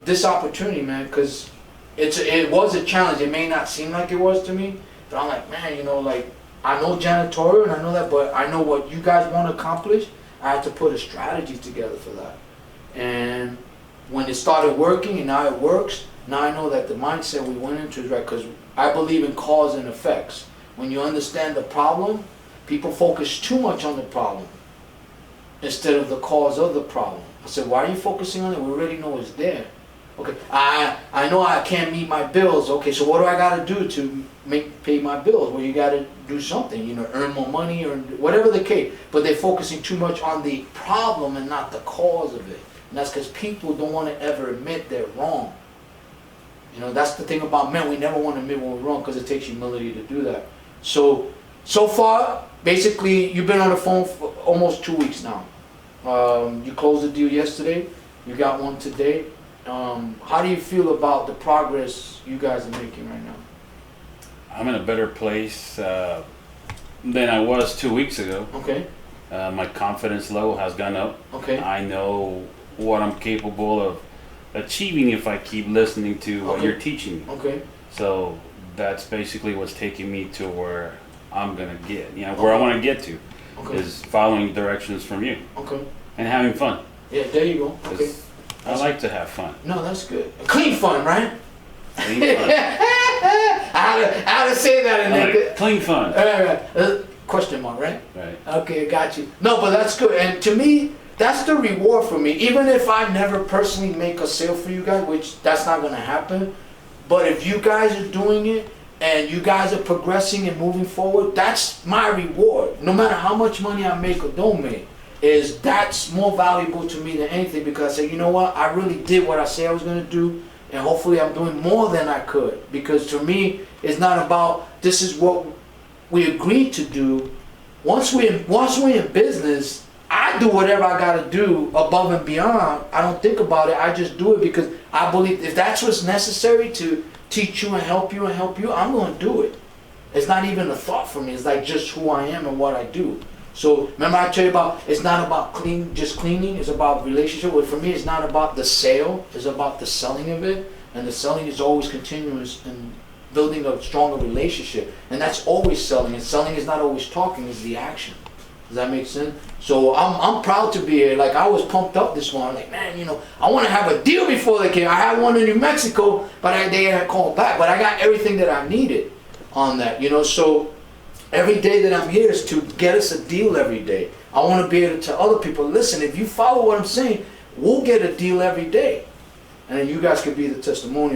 this opportunity, man, because it was a challenge. It may not seem like it was to me, but I'm like, man, you know, like, I know janitorial and I know that, but I know what you guys want to accomplish. I had to put a strategy together for that. And when it started working and now it works, now I know that the mindset we went into is right, because I believe in cause and effects. When you understand the problem, people focus too much on the problem instead of the cause of the problem. I said, why are you focusing on it? We already know it's there. Okay, I know I can't meet my bills. Okay, so what do I got to do to pay my bills? Well, you got to do something, you know, earn more money or whatever the case. But they're focusing too much on the problem and not the cause of it. And that's because people don't want to ever admit they're wrong. You know, that's the thing about men. We never want to admit when we're wrong because it takes humility to do that. So far, basically, you've been on the phone for almost 2 weeks now. You closed the deal yesterday. You got one today. How do you feel about the progress you guys are making right now? I'm in a better place than I was 2 weeks ago. Okay. My confidence level has gone up. Okay. I know what I'm capable of achieving if I keep listening to what you're teaching me. Okay. So that's basically what's taking me to where I'm gonna get. You know, where I want to get to is following directions from you. Okay. And having fun. Yeah, there you go. Okay. I like to have fun. No, that's good. Clean fun, right? Clean fun. I had to say that in there. Clean fun. Right. Question mark, right? Right. Okay, got you. No, but that's good. And to me, that's the reward for me. Even if I never personally make a sale for you guys, which that's not going to happen. But if you guys are doing it and you guys are progressing and moving forward, that's my reward. No matter how much money I make or don't make. That's more valuable to me than anything, because I say, you know what, I really did what I said I was going to do, and hopefully I'm doing more than I could. Because to me, it's not about this is what we agreed to do. Once we're in business, I do whatever I got to do above and beyond. I don't think about it. I just do it because I believe if that's what's necessary to teach you and help you, I'm going to do it. It's not even a thought for me. It's like just who I am and what I do. So remember I tell you about, it's not about just cleaning, it's about relationship. But for me, it's not about the sale, it's about the selling of it. And the selling is always continuous and building a stronger relationship. And that's always selling. And selling is not always talking, it's the action. Does that make sense? So I'm proud to be here. Like, I was pumped up this morning. Like, man, you know, I want to have a deal before they came. I had one in New Mexico, but they had called back. But I got everything that I needed on that, you know. So every day that I'm here is to get us a deal every day. I want to be able to tell other people, listen, if you follow what I'm saying, we'll get a deal every day. And then you guys could be the testimonial.